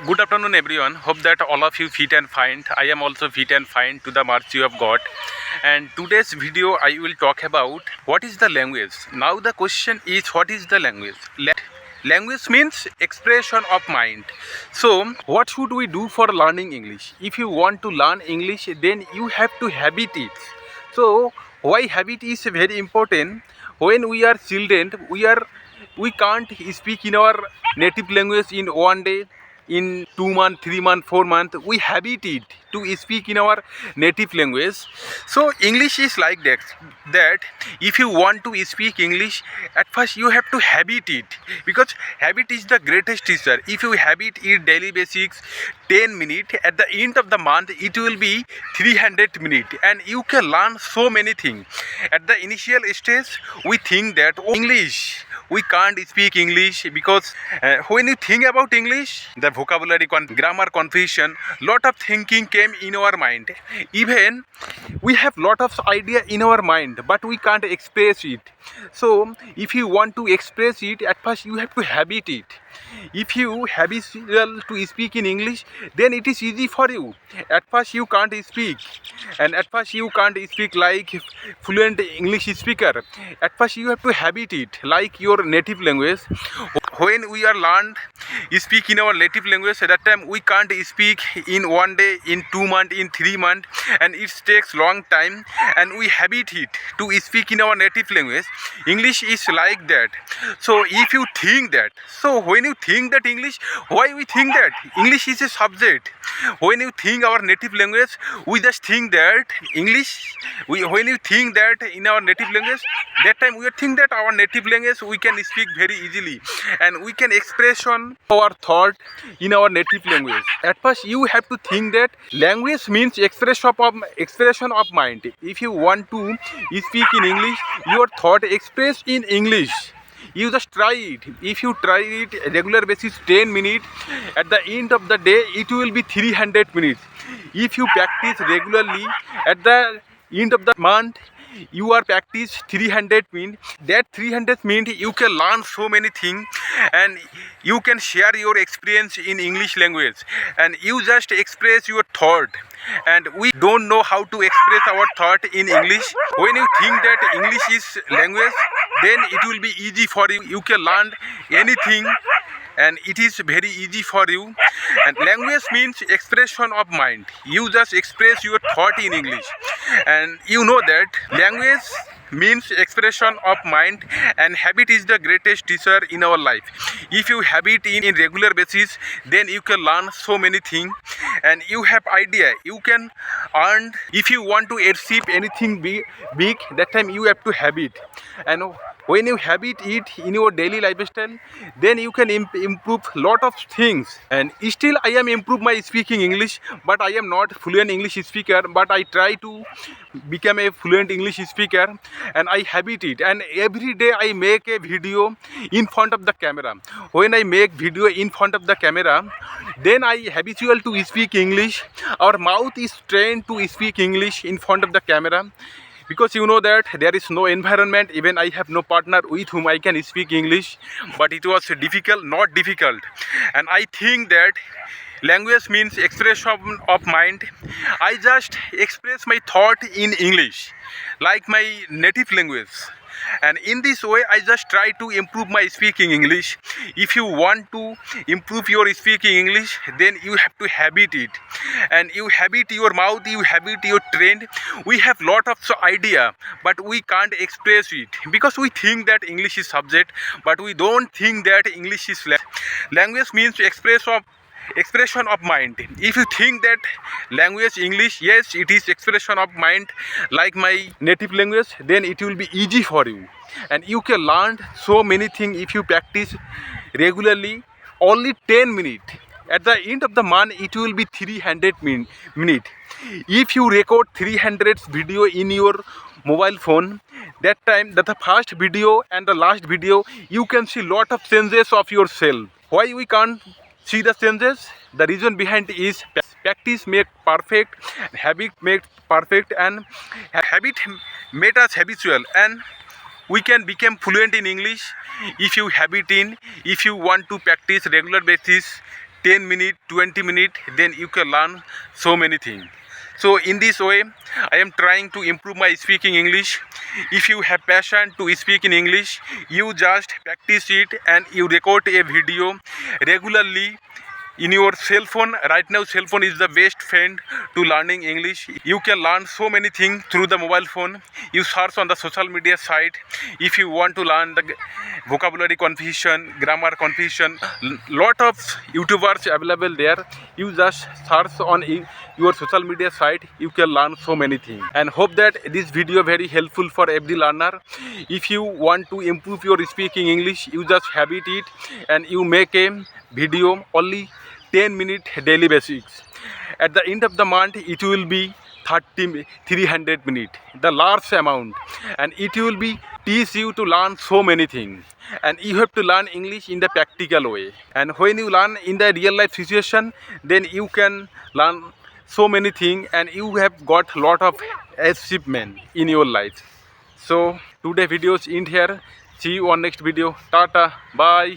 Good afternoon, everyone. Hope that all of you fit and fine. I am also fit and fine to the mercy of God. And today's video, I will talk about what is the language. Now the question is, what is the language? Language means expression of mind. So, what should we do for learning English? If you want to learn English, then you have to habit it. So, why habit is very important? When we are children, we can't speak in our native language in one day, in 2 months, 3 months, 4 months. We habit it to speak in our native language. So English is like that if you want to speak English, at first you have to habit it, because habit is the greatest teacher. If you habit it daily basics 10 minutes, at the end of the month it will be 300 minutes, and you can learn so many things. At the initial stage we think that English, we can't speak English, because when you think about English, the vocabulary, grammar confusion, lot of thinking came in our mind. Even we have lot of idea in our mind, but we can't express it. So if you want to express it, at first you have to habit it. If you habitual to speak in English, then it is easy for you. At first you can't speak, and at first you can't speak like fluent English speaker. At first you have to habit it like your native language. When we are learned speak in our native language, at that time we can't speak in one day, in 2 months, in 3 months, and it takes long time, and we habit it to speak in our native language. English is like that. So if you think that, so when you think that English, why we think that English is a subject? When you think our native language, we just think that English, when you think that in our native language, that time we think that our native language we can speak very easily, and we can expression our thought in our native language. At first you have to think that language means expression of mind. If you want to speak in English, your thought express in English. You just try it. If you try it regular basis 10 minutes, at the end of the day it will be 300 minutes. If you practice regularly, at the end of the month you are practice 300 minutes. That 300 minutes you can learn so many things, and you can share your experience in English language, and you just express your thought. And we don't know how to express our thought in English. When you think that English is language, then it will be easy for you. You can learn anything, and it is very easy for you. And language means expression of mind. You just express your thought in English, and you know that language means expression of mind, and habit is the greatest teacher in our life. If you habit in regular basis, then you can learn so many things, and you have idea, you can earn. If you want to achieve anything big, that time you have to habit. And when you habit it in your daily lifestyle, then you can improve lot of things. And still I am improve my speaking English, but I am not fluent English speaker, but I try to become a fluent English speaker, and I habit it. And every day I make a video in front of the camera. When I make video in front of the camera, then I habitual to speak English. Our mouth is trained to speak English in front of the camera, because you know that there is no environment. Even I have no partner with whom I can speak English, but it was not difficult. And I think that language means expression of mind. I just express my thought in English like my native language, and in this way I just try to improve my speaking English. If you want to improve your speaking English, then you have to habit it, and you habit your mouth, you habit your trend. We have lot of idea, but we can't express it, because we think that English is subject, but we don't think that English is language means expression of mind. If you think that language English, yes, it is expression of mind like my native language, then it will be easy for you, and you can learn so many things if you practice regularly. Only 10 minutes, at the end of the month it will be 300 minutes. If you record 300 video in your mobile phone, that time that the first video and the last video, you can see lot of changes of yourself. Why we can't see the changes? The reason behind is practice make perfect, habit make perfect, and habit made us habitual, and we can become fluent in English if you want to practice regular basis 10 minutes, 20 minutes, then you can learn so many things. So in this way, I am trying to improve my speaking English. If you have passion to speak in English, you just practice it and you record a video regularly in your cell phone. Right now cell phone is the best friend to learning English. You can learn so many things through the mobile phone. You search on the social media site if you want to learn the vocabulary confusion, grammar confusion. Lot of YouTubers available there. You just search on your social media site, you can learn so many things. And hope that this video very helpful for every learner. If you want to improve your speaking English, you just habit it and you make a video only 10 minute daily basics. At the end of the month it will be 300 minutes, the large amount, and it will be teach you to learn so many things. And you have to learn English in the practical way, and when you learn in the real life situation, then you can learn so many things and you have got lot of achievement in your life. So today videos end here. See you on next video. Tata, bye.